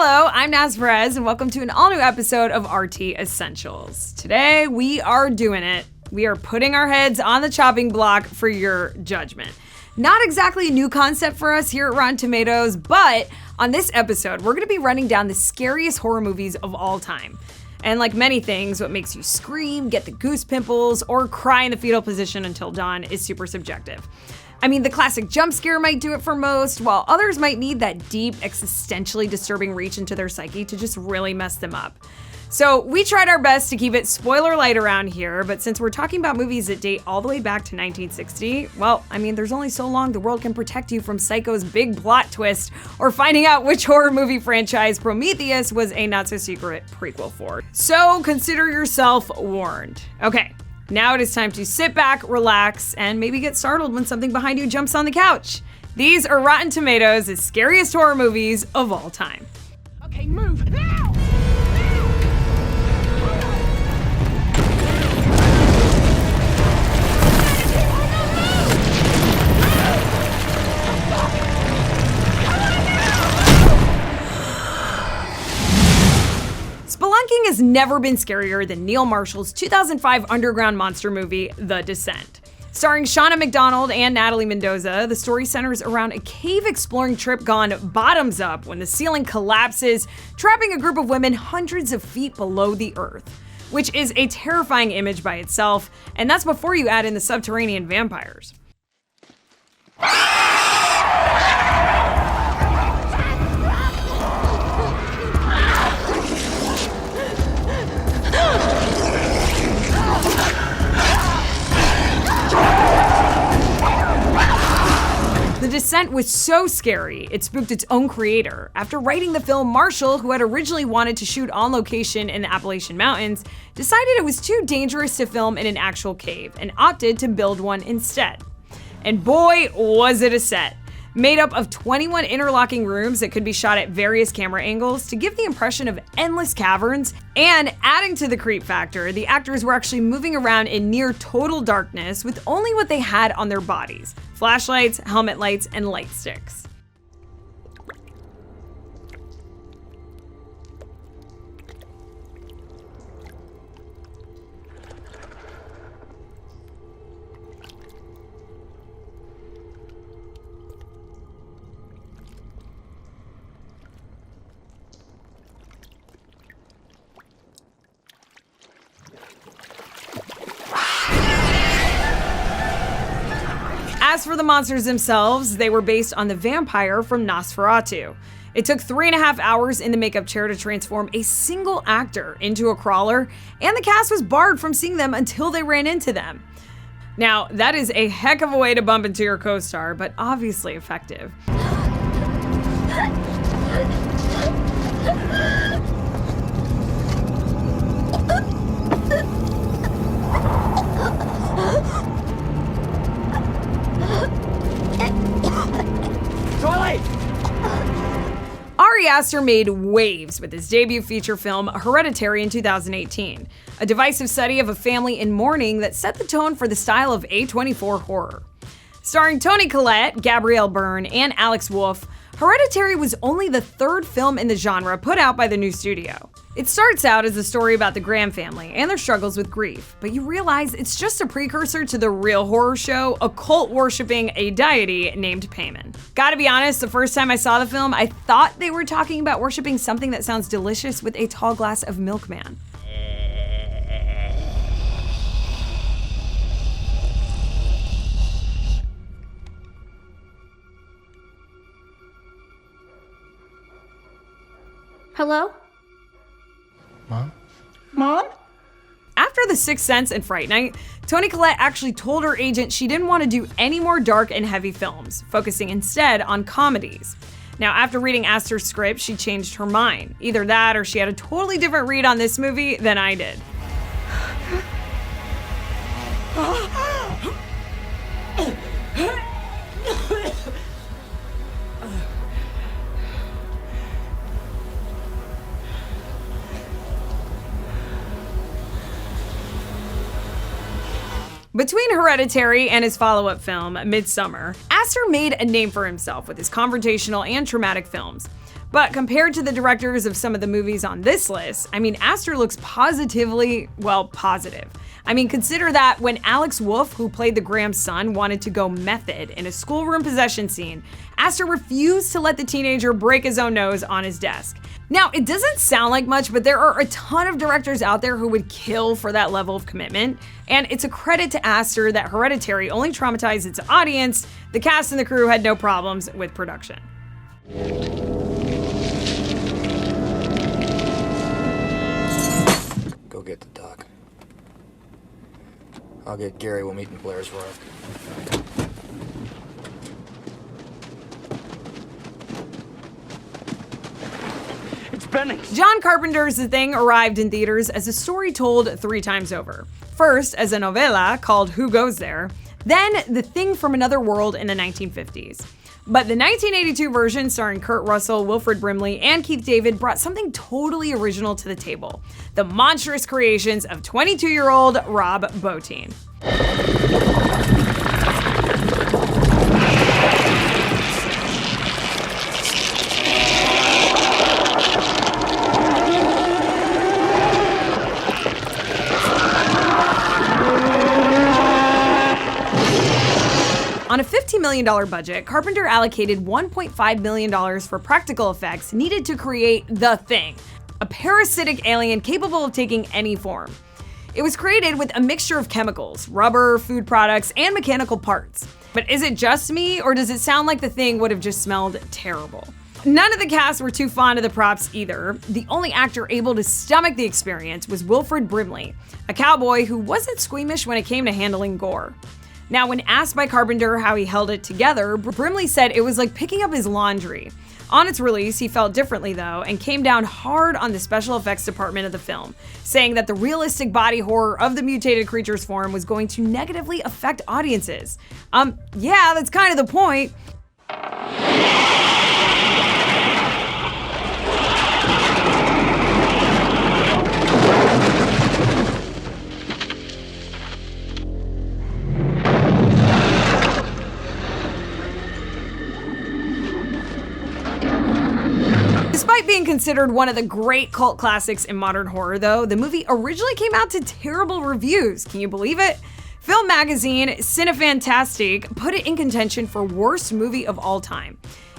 Hello, I'm Naz Perez, and welcome to an all-new episode of RT Essentials. Today, we are doing it. We are putting our heads on the chopping block for your judgment. Not exactly a new concept for us here at Rotten Tomatoes, but on this episode, we're going to be running down the scariest horror movies of all time. And like many things, what makes you scream, get the goose pimples, or cry in the fetal position until dawn is super subjective. I mean, the classic jump scare might do it for most, while others might need that deep, existentially disturbing reach into their psyche to just really mess them up. So we tried our best to keep it spoiler light around here, but since we're talking about movies that date all the way back to 1960, well, I mean, there's only so long the world can protect you from Psycho's big plot twist or finding out which horror movie franchise Prometheus was a not-so-secret prequel for. So consider yourself warned. Okay. Now it is time to sit back, relax, and maybe get startled when something behind you jumps on the couch. These are Rotten Tomatoes' scariest horror movies of all time. Okay, move now! Spelunking has never been scarier than Neil Marshall's 2005 underground monster movie, The Descent. Starring Shauna McDonald and Natalie Mendoza, the story centers around a cave-exploring trip gone bottoms up when the ceiling collapses, trapping a group of women hundreds of feet below the earth, which is a terrifying image by itself, and that's before you add in the subterranean vampires. The Descent was so scary, it spooked its own creator. After writing the film, Marshall, who had originally wanted to shoot on location in the Appalachian Mountains, decided it was too dangerous to film in an actual cave and opted to build one instead. And boy, was it a set. Made up of 21 interlocking rooms that could be shot at various camera angles to give the impression of endless caverns, and adding to the creep factor, the actors were actually moving around in near total darkness with only what they had on their bodies: flashlights, helmet lights, and light sticks. As for the monsters themselves, they were based on the vampire from Nosferatu. It took 3.5 hours in the makeup chair to transform a single actor into a crawler, and the cast was barred from seeing them until they ran into them. Now, that is a heck of a way to bump into your co-star, but obviously effective. Ari Aster made waves with his debut feature film Hereditary in 2018, a divisive study of a family in mourning that set the tone for the style of A24 horror. Starring Toni Collette, Gabrielle Byrne, and Alex Wolff, Hereditary was only the third film in the genre put out by the new studio. It starts out as a story about the Graham family and their struggles with grief, but you realize it's just a precursor to the real horror show, a cult worshipping a deity named Paimon. Gotta be honest, the first time I saw the film, I thought they were talking about worshipping something that sounds delicious with a tall glass of milkman. Hello? Mom? After The Sixth Sense and Fright Night, Toni Collette actually told her agent she didn't want to do any more dark and heavy films, focusing instead on comedies. Now, after reading Aster's script, she changed her mind. Either that or she had a totally different read on this movie than I did. Between Hereditary and his follow-up film, Midsommar, Aster made a name for himself with his confrontational and traumatic films. But compared to the directors of some of the movies on this list, I mean, Aster looks positively, well, positive. I mean, consider that when Alex Wolff, who played the Graham's son, wanted to go method in a schoolroom possession scene, Aster refused to let the teenager break his own nose on his desk. Now, it doesn't sound like much, but there are a ton of directors out there who would kill for that level of commitment. And it's a credit to Aster that Hereditary only traumatized its audience. The cast and the crew had no problems with production. Go get the doc. I'll get Gary. We'll meet in Blair's Rock. It's Benning. John Carpenter's The Thing arrived in theaters as a story told 3 times over. First, as a novella called Who Goes There? Then, The Thing from Another World in the 1950s. But the 1982 version, starring Kurt Russell, Wilfred Brimley, and Keith David, brought something totally original to the table: the monstrous creations of 22-year-old Rob Bottin. On a $15 million budget, Carpenter allocated $1.5 million for practical effects needed to create The Thing, a parasitic alien capable of taking any form. It was created with a mixture of chemicals, rubber, food products, and mechanical parts. But is it just me, or does it sound like The Thing would have just smelled terrible? None of the cast were too fond of the props either. The only actor able to stomach the experience was Wilfred Brimley, a cowboy who wasn't squeamish when it came to handling gore. Now, when asked by Carpenter how he held it together, Brimley said it was like picking up his laundry. On its release, he felt differently though, and came down hard on the special effects department of the film, saying that the realistic body horror of the mutated creature's form was going to negatively affect audiences. Yeah, that's kind of the point. Despite being considered one of the great cult classics in modern horror though, the movie originally came out to terrible reviews. Can you believe it? Film magazine Cinefantastique put it in contention for worst movie of all time.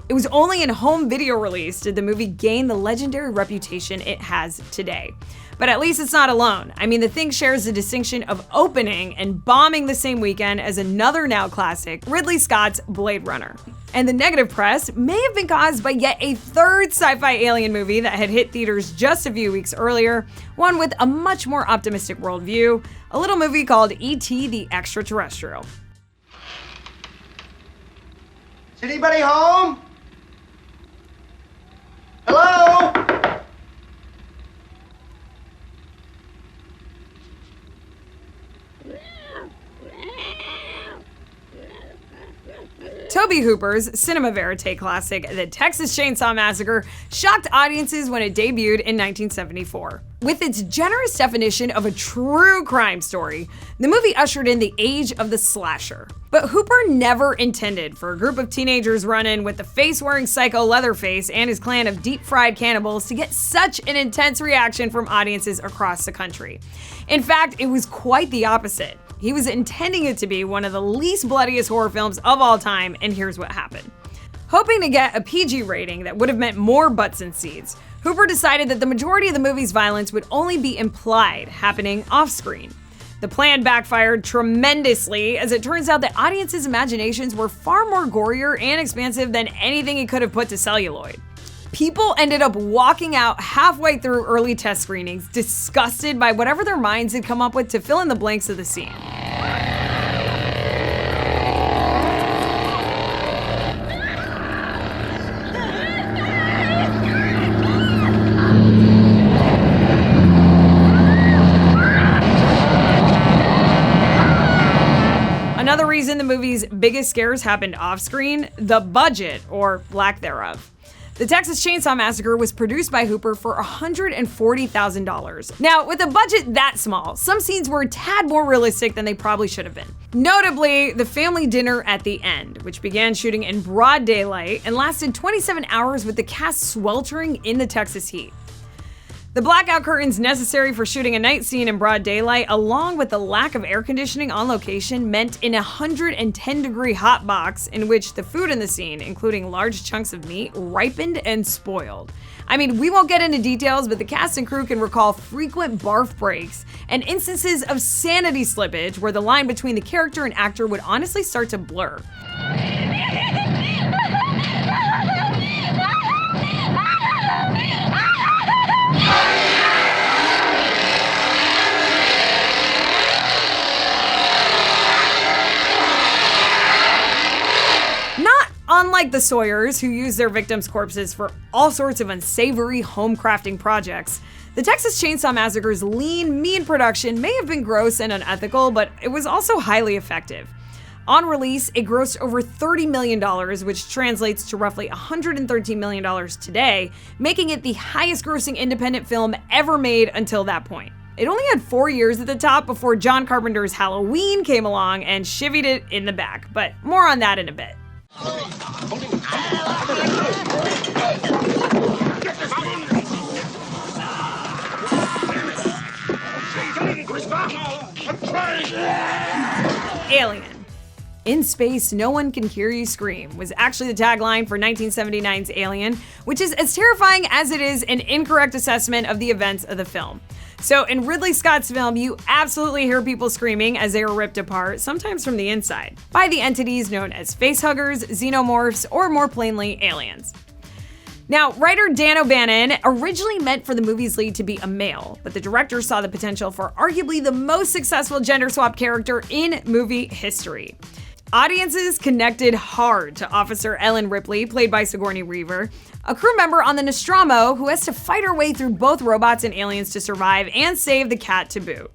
It was only in home video release did the movie gain the legendary reputation it has today. But at least it's not alone. I mean, The Thing shares the distinction of opening and bombing the same weekend as another now classic, Ridley Scott's Blade Runner. And the negative press may have been caused by yet a third sci-fi alien movie that had hit theaters just a few weeks earlier, one with a much more optimistic worldview, a little movie called E.T. the Extraterrestrial. Is anybody home? Hello? Tobe Hooper's cinema verite classic, The Texas Chainsaw Massacre, shocked audiences when it debuted in 1974. With its generous definition of a true crime story, the movie ushered in the age of the slasher. But Hooper never intended for a group of teenagers run-in with the face-wearing psycho Leatherface and his clan of deep-fried cannibals to get such an intense reaction from audiences across the country. In fact, it was quite the opposite. He was intending it to be one of the least bloodiest horror films of all time, and here's what happened. Hoping to get a PG rating that would have meant more butts and seeds, Hooper decided that the majority of the movie's violence would only be implied, happening off-screen. The plan backfired tremendously, as it turns out that audiences' imaginations were far more gorier and expansive than anything he could have put to celluloid. People ended up walking out halfway through early test screenings, disgusted by whatever their minds had come up with to fill in the blanks of the scene. Another reason the movie's biggest scares happened off-screen: the budget, or lack thereof. The Texas Chainsaw Massacre was produced by Hooper for $140,000. Now, with a budget that small, some scenes were a tad more realistic than they probably should have been. Notably, the family dinner at the end, which began shooting in broad daylight and lasted 27 hours with the cast sweltering in the Texas heat. The blackout curtains necessary for shooting a night scene in broad daylight, along with the lack of air conditioning on location, meant in a 110-degree hot box in which the food in the scene, including large chunks of meat, ripened and spoiled. I mean, we won't get into details, but the cast and crew can recall frequent barf breaks and instances of sanity slippage where the line between the character and actor would honestly start to blur. Unlike the Sawyers, who use their victims' corpses for all sorts of unsavory home crafting projects, the Texas Chainsaw Massacre's lean, mean production may have been gross and unethical, but it was also highly effective. On release, it grossed over $30 million, which translates to roughly $113 million today, making it the highest-grossing independent film ever made until that point. It only had 4 years at the top before John Carpenter's Halloween came along and chivied it in the back, but more on that in a bit. Alien. In space, no one can hear you scream was actually the tagline for 1979's Alien, which is as terrifying as it is an incorrect assessment of the events of the film. So in Ridley Scott's film, you absolutely hear people screaming as they are ripped apart, sometimes from the inside, by the entities known as facehuggers, xenomorphs, or more plainly, aliens. Now, writer Dan O'Bannon originally meant for the movie's lead to be a male, but the director saw the potential for arguably the most successful gender swap character in movie history. Audiences connected hard to Officer Ellen Ripley, played by Sigourney Weaver, a crew member on the Nostromo who has to fight her way through both robots and aliens to survive and save the cat to boot.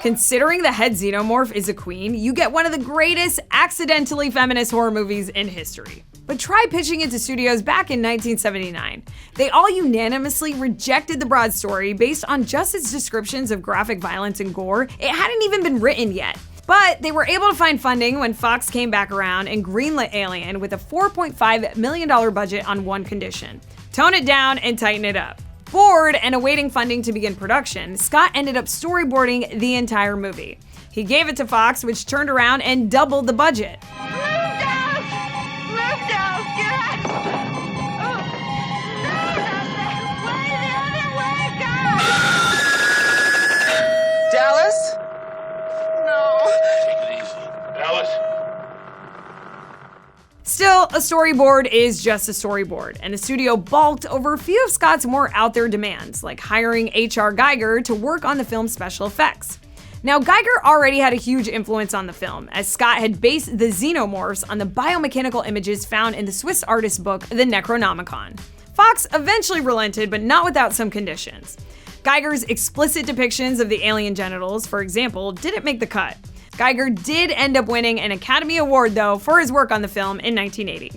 Considering the head xenomorph is a queen, you get one of the greatest accidentally feminist horror movies in history. But try pitching it to studios back in 1979. They all unanimously rejected the broad story based on just its descriptions of graphic violence and gore. It hadn't even been written yet. But they were able to find funding when Fox came back around and greenlit Alien with a $4.5 million budget on one condition: tone it down and tighten it up. Bored and awaiting funding to begin production, Scott ended up storyboarding the entire movie. He gave it to Fox, which turned around and doubled the budget. Dallas? No. Take it easy. Dallas? Still, a storyboard is just a storyboard, and the studio balked over a few of Scott's more out there demands, like hiring H.R. Giger to work on the film's special effects. Now, Giger already had a huge influence on the film, as Scott had based the xenomorphs on the biomechanical images found in the Swiss artist book, The Necronomicon. Fox eventually relented, but not without some conditions. Giger's explicit depictions of the alien genitals, for example, didn't make the cut. Giger did end up winning an Academy Award, though, for his work on the film in 1980.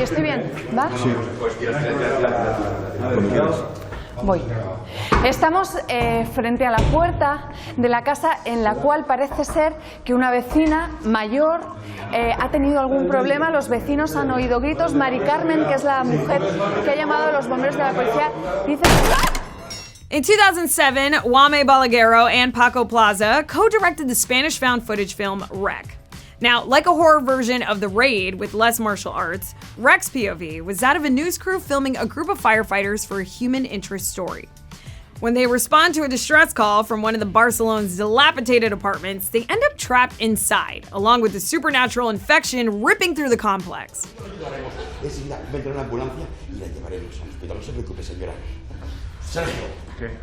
¿Estoy bien? ¿Va? Sí. Voy. Estamos frente a la puerta de la casa en la cual parece ser que una vecina mayor ha tenido algún problema. Los vecinos han oído gritos. Mari Carmen, que es la mujer que ha llamado a los bomberos de la policía, dice... In 2007, Wame Balaguero and Paco Plaza co-directed the Spanish found footage film Rec. Now, like a horror version of The Raid with less martial arts, Rec's POV was that of a news crew filming a group of firefighters for a human interest story. When they respond to a distress call from one of the Barcelona's dilapidated apartments, they end up trapped inside, along with the supernatural infection ripping through the complex. Sergio,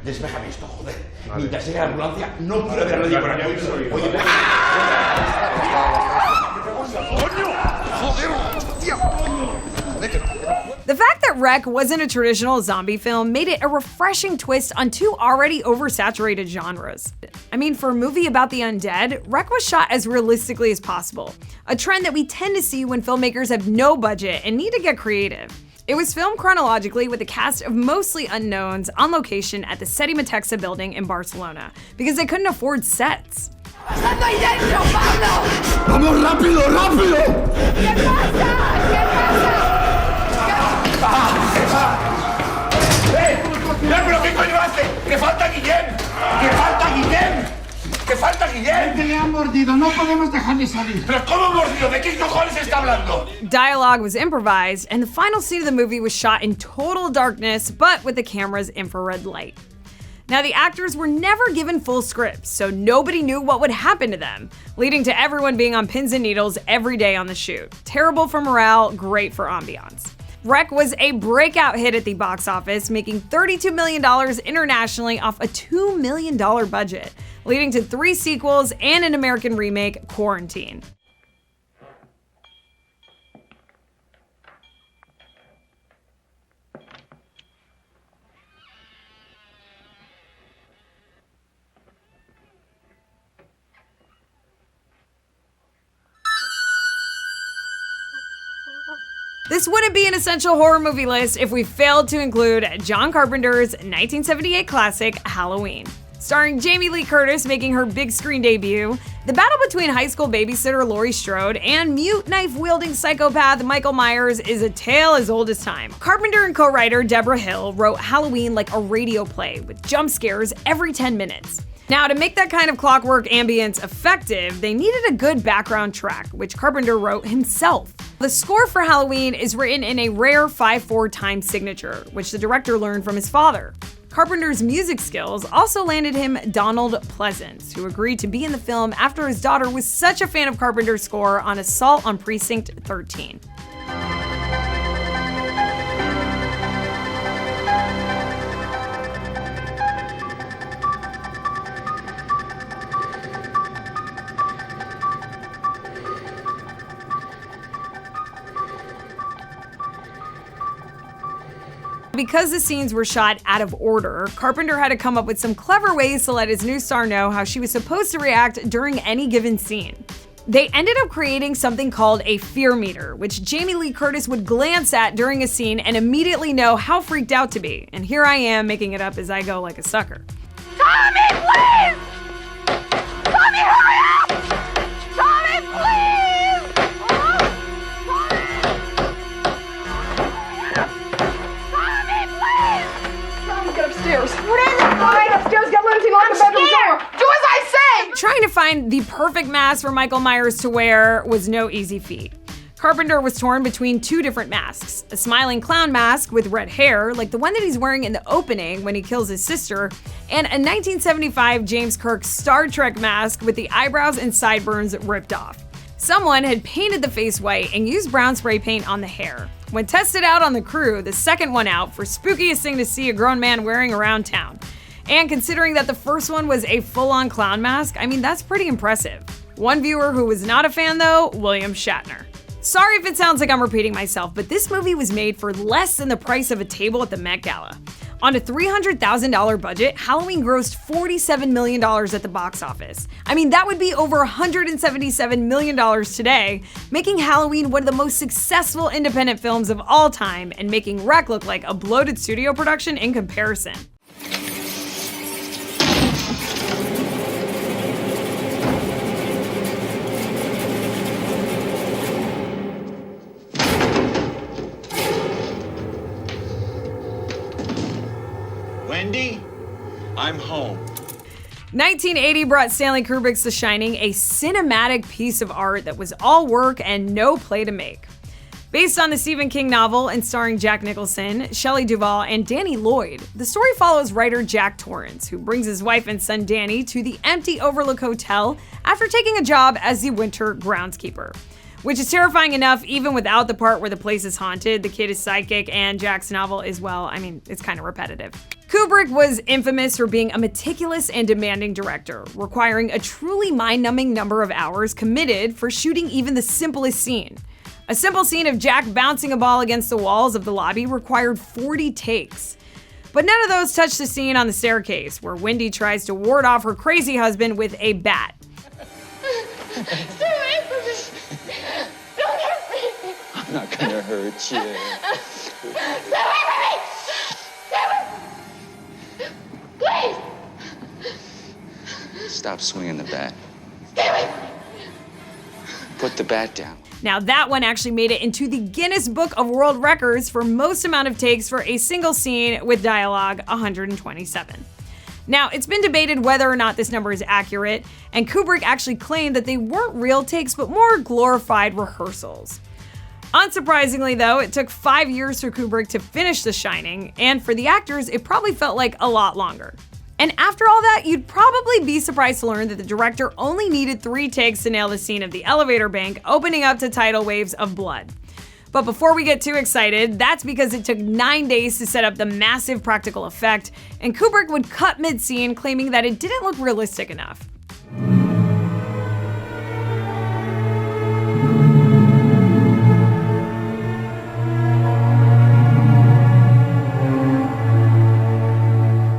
desméjame esto, joder. Mientras llegue la ambulancia, no quiero ver a nadie por aquí. Oye, The fact that Wreck wasn't a traditional zombie film made it a refreshing twist on two already oversaturated genres. I mean, for a movie about the undead, Wreck was shot as realistically as possible, a trend that we tend to see when filmmakers have no budget and need to get creative. It was filmed chronologically with a cast of mostly unknowns on location at the Seti Matexa building in Barcelona because they couldn't afford sets. ¡Vamos, rápido, rápido! ¿Qué pasa? ¿Pero qué coño hace? ¡Que falta Guillem! ¡Que falta Guillem! ¡Que falta Guillem! ¡Que le han mordido! ¡No podemos dejarle salir! ¿Pero cómo mordido? ¿De qué cojones está hablando? Dialogue was improvised, and the final scene of the movie was shot in total darkness, but with the camera's infrared light. Now, the actors were never given full scripts, so nobody knew what would happen to them, leading to everyone being on pins and needles every day on the shoot. Terrible for morale, great for ambiance. Wreck was a breakout hit at the box office, making $32 million internationally off a $2 million budget, leading to 3 sequels and an American remake, Quarantine. This wouldn't be an essential horror movie list if we failed to include John Carpenter's 1978 classic, Halloween. Starring Jamie Lee Curtis making her big screen debut, the battle between high school babysitter Laurie Strode and mute knife-wielding psychopath Michael Myers is a tale as old as time. Carpenter and co-writer Deborah Hill wrote Halloween like a radio play with jump scares every 10 minutes. Now, to make that kind of clockwork ambience effective, they needed a good background track, which Carpenter wrote himself. The score for Halloween is written in a rare 5/4 time signature, which the director learned from his father. Carpenter's music skills also landed him Donald Pleasence, who agreed to be in the film after his daughter was such a fan of Carpenter's score on Assault on Precinct 13. Because the scenes were shot out of order, Carpenter had to come up with some clever ways to let his new star know how she was supposed to react during any given scene. They ended up creating something called a fear meter, which Jamie Lee Curtis would glance at during a scene and immediately know how freaked out to be. And here I am making it up as I go like a sucker. Tommy, please! Tommy, hurry up! Tommy, please! Upstairs. What is it? Go right upstairs, get Lindsay, lock the bedroom door. Do as I say! Trying to find the perfect mask for Michael Myers to wear was no easy feat. Carpenter was torn between 2 different masks, a smiling clown mask with red hair, like the one that he's wearing in the opening when he kills his sister, and a 1975 James Kirk Star Trek mask with the eyebrows and sideburns ripped off. Someone had painted the face white and used brown spray paint on the hair. When tested out on the crew, the second one out for spookiest thing to see a grown man wearing around town. And considering that the first one was a full-on clown mask, I mean, that's pretty impressive. One viewer who was not a fan though, William Shatner. Sorry if it sounds like I'm repeating myself, but this movie was made for less than the price of a table at the Met Gala. On a $300,000 budget, Halloween grossed $47 million at the box office. I mean, that would be over $177 million today, making Halloween one of the most successful independent films of all time and making Wreck look like a bloated studio production in comparison. Wendy, I'm home. 1980 brought Stanley Kubrick's The Shining, a cinematic piece of art that was all work and no play to make. Based on the Stephen King novel and starring Jack Nicholson, Shelley Duvall, and Danny Lloyd, the story follows writer Jack Torrance, who brings his wife and son Danny to the empty Overlook Hotel after taking a job as the winter groundskeeper. Which is terrifying enough even without the part where the place is haunted, the kid is psychic, and Jack's novel is, well, I mean, it's kind of repetitive. Kubrick was infamous for being a meticulous and demanding director, requiring a truly mind-numbing number of hours committed for shooting even the simplest scene. A simple scene of Jack bouncing a ball against the walls of the lobby required 40 takes. But none of those touched the scene on the staircase, where Wendy tries to ward off her crazy husband with a bat. Stay away from me. Don't hurt me. I'm not gonna hurt you. Stay away from me. Stay away. Please. Stop swinging the bat. Stay away. Put the bat down. Now that one actually made it into the Guinness Book of World Records for most amount of takes for a single scene with dialogue, 127. Now, it's been debated whether or not this number is accurate, and Kubrick actually claimed that they weren't real takes but more glorified rehearsals. Unsurprisingly though, it took 5 years for Kubrick to finish The Shining, and for the actors, it probably felt like a lot longer. And after all that, you'd probably be surprised to learn that the director only needed 3 takes to nail the scene of the elevator bank opening up to tidal waves of blood. But before we get too excited, that's because it took 9 days to set up the massive practical effect, and Kubrick would cut mid-scene claiming that it didn't look realistic enough.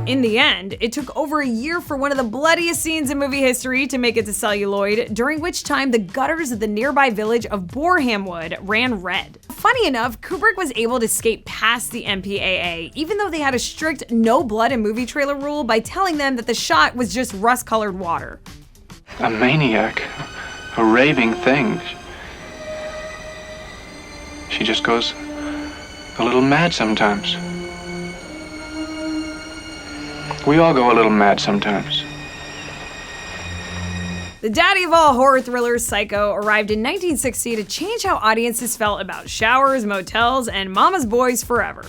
In the end, it took over a year for one of the bloodiest scenes in movie history to make it to celluloid, during which time the gutters of the nearby village of Boreham Wood ran red. Funny enough, Kubrick was able to skate past the MPAA, even though they had a strict no blood in movie trailer rule by telling them that the shot was just rust-colored water. A maniac, a raving thing. She just goes a little mad sometimes. We all go a little mad sometimes. The daddy of all horror thrillers, Psycho, arrived in 1960 to change how audiences felt about showers, motels, and mama's boys forever.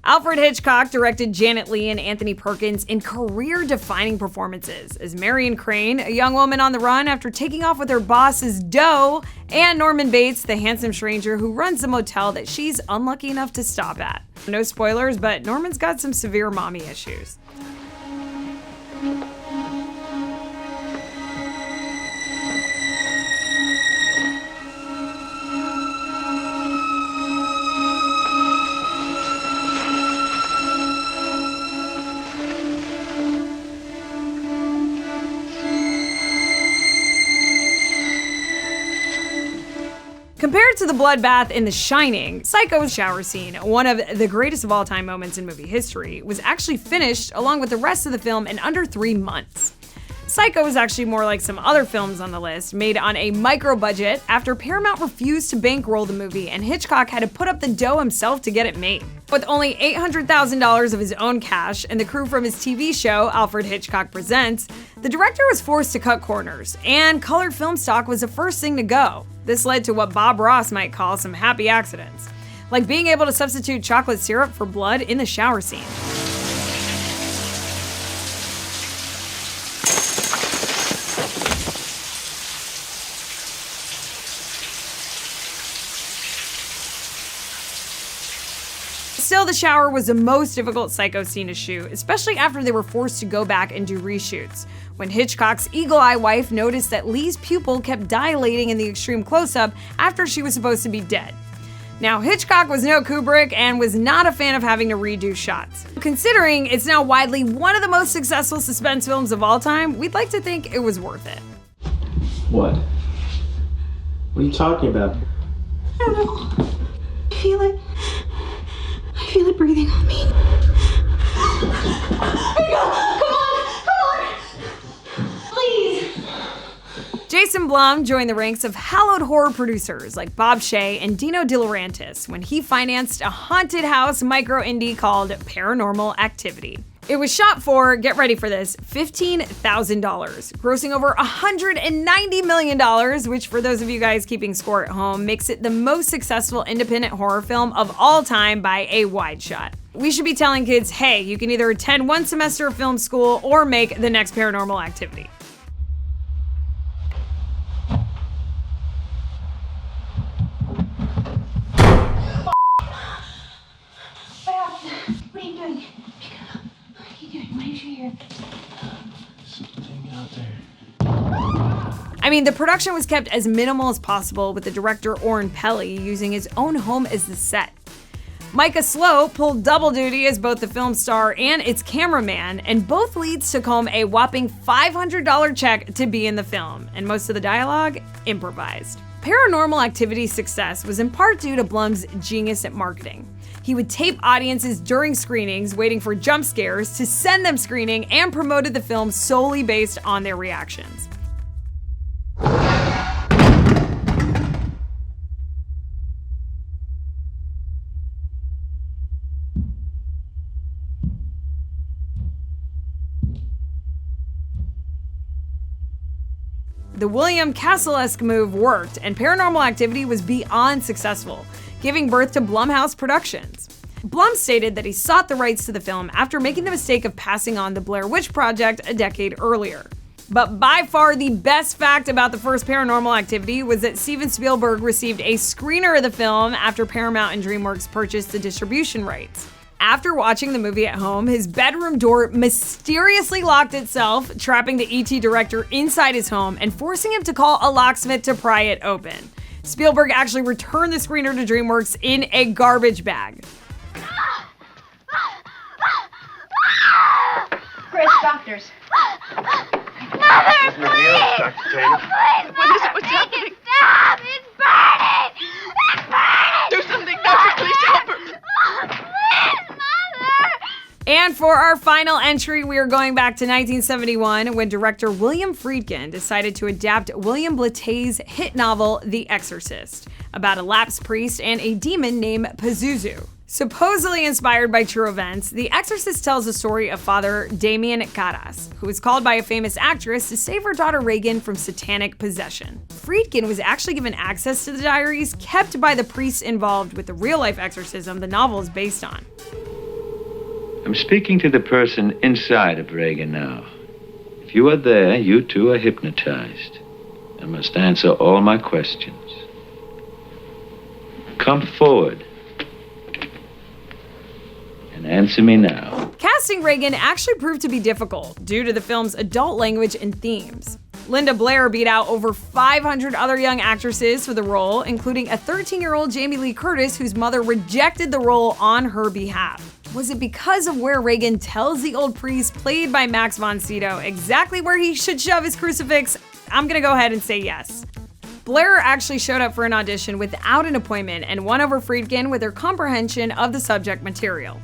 Alfred Hitchcock directed Janet Leigh and Anthony Perkins in career-defining performances as Marion Crane, a young woman on the run after taking off with her boss's dough, and Norman Bates, the handsome stranger who runs the motel that she's unlucky enough to stop at. No spoilers, but Norman's got some severe mommy issues. Compared to the bloodbath in The Shining, Psycho's shower scene, one of the greatest of all time moments in movie history, was actually finished along with the rest of the film in under 3 months. Psycho is actually more like some other films on the list, made on a micro budget after Paramount refused to bankroll the movie and Hitchcock had to put up the dough himself to get it made. With only $800,000 of his own cash and the crew from his TV show, Alfred Hitchcock Presents, the director was forced to cut corners, and colored film stock was the first thing to go. This led to what Bob Ross might call some happy accidents, like being able to substitute chocolate syrup for blood in the shower scene. Still, the shower was the most difficult Psycho scene to shoot, especially after they were forced to go back and do reshoots, when Hitchcock's eagle-eye wife noticed that Lee's pupil kept dilating in the extreme close-up after she was supposed to be dead. Now, Hitchcock was no Kubrick and was not a fan of having to redo shots. Considering it's now widely one of the most successful suspense films of all time, we'd like to think it was worth it. What? What are you talking about? I don't know. I feel it. I feel it breathing on me. Here you go. Come on. Please. Jason Blum joined the ranks of hallowed horror producers like Bob Shaye and Dino De Laurentiis when he financed a haunted house micro-indie called Paranormal Activity. It was shot for, get ready for this, $15,000, grossing over $190 million, which for those of you guys keeping score at home, makes it the most successful independent horror film of all time by a wide shot. We should be telling kids, hey, you can either attend one semester of film school or make the next Paranormal Activity. What are you doing? Pick it up. What are you doing? What did you hear? Something out there. I mean, the production was kept as minimal as possible, with the director Oren Peli using his own home as the set. Micah Sloat pulled double duty as both the film star and its cameraman, and both leads took home a whopping $500 check to be in the film, and most of the dialogue improvised. Paranormal Activity's success was in part due to Blum's genius at marketing. He would tape audiences during screenings, waiting for jump scares to send them screening, and promoted the film solely based on their reactions. The William Castle-esque move worked, and Paranormal Activity was beyond successful, giving birth to Blumhouse Productions. Blum stated that he sought the rights to the film after making the mistake of passing on the Blair Witch Project a decade earlier. But by far the best fact about the first Paranormal Activity was that Steven Spielberg received a screener of the film after Paramount and DreamWorks purchased the distribution rights. After watching the movie at home, his bedroom door mysteriously locked itself, trapping the ET director inside his home and forcing him to call a locksmith to pry it open. Spielberg actually returned the screener to DreamWorks in a garbage bag. Chris, doctors. Mother, please! Dr. Taylor? What is it? What's happening? Stop! It's burning! It's burning! Do something, doctor, please help her! Please, Mother! And for our final entry, we are going back to 1971 when director William Friedkin decided to adapt William Blatty's hit novel The Exorcist, about a lapsed priest and a demon named Pazuzu. Supposedly inspired by true events, The Exorcist tells the story of Father Damien Caras, who was called by a famous actress to save her daughter Regan from satanic possession. Friedkin was actually given access to the diaries kept by the priests involved with the real-life exorcism the novel is based on. I'm speaking to the person inside of Regan now. If you are there, you too are hypnotized and must answer all my questions. Come forward. And answer me now. Casting Regan actually proved to be difficult due to the film's adult language and themes. Linda Blair beat out over 500 other young actresses for the role, including a 13-year-old Jamie Lee Curtis whose mother rejected the role on her behalf. Was it because of where Regan tells the old priest, played by Max von Sydow, exactly where he should shove his crucifix? I'm gonna go ahead and say yes. Blair actually showed up for an audition without an appointment and won over Friedkin with her comprehension of the subject material.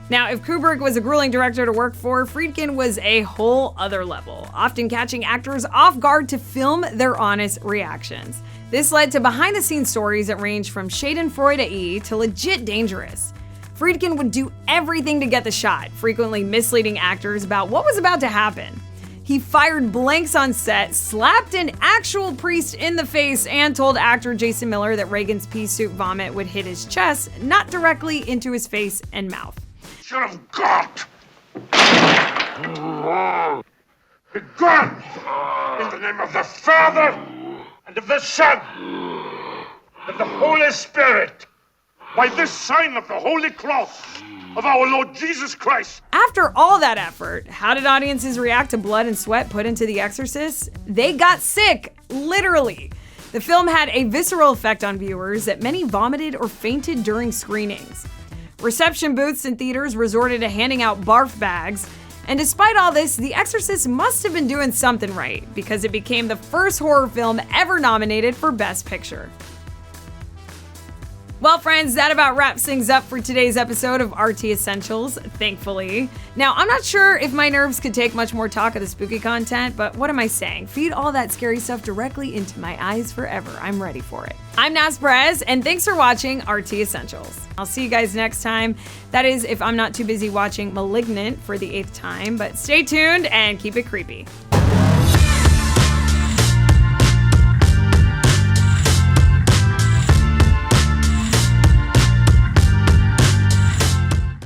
Now, if Kubrick was a grueling director to work for, Friedkin was a whole other level, often catching actors off guard to film their honest reactions. This led to behind-the-scenes stories that ranged from Schadenfreude to legit dangerous. Friedkin would do everything to get the shot, frequently misleading actors about what was about to happen. He fired blanks on set, slapped an actual priest in the face, and told actor Jason Miller that Reagan's pea soup vomit would hit his chest, not directly into his face and mouth. Should have got! Be gone! In the name of the Father, and of the Son, and of the Holy Spirit, by this sign of the Holy Cross of our Lord Jesus Christ. After all that effort, how did audiences react to blood and sweat put into The Exorcist? They got sick, literally. The film had a visceral effect on viewers that many vomited or fainted during screenings. Reception booths in theaters resorted to handing out barf bags, and despite all this, The Exorcist must have been doing something right, because it became the first horror film ever nominated for Best Picture. Well, friends, that about wraps things up for today's episode of RT Essentials, thankfully. Now, I'm not sure if my nerves could take much more talk of the spooky content, but what am I saying? Feed all that scary stuff directly into my eyes forever. I'm ready for it. I'm Naz Perez, and thanks for watching RT Essentials. I'll see you guys next time. That is, if I'm not too busy watching Malignant for the 8th time, but stay tuned and keep it creepy.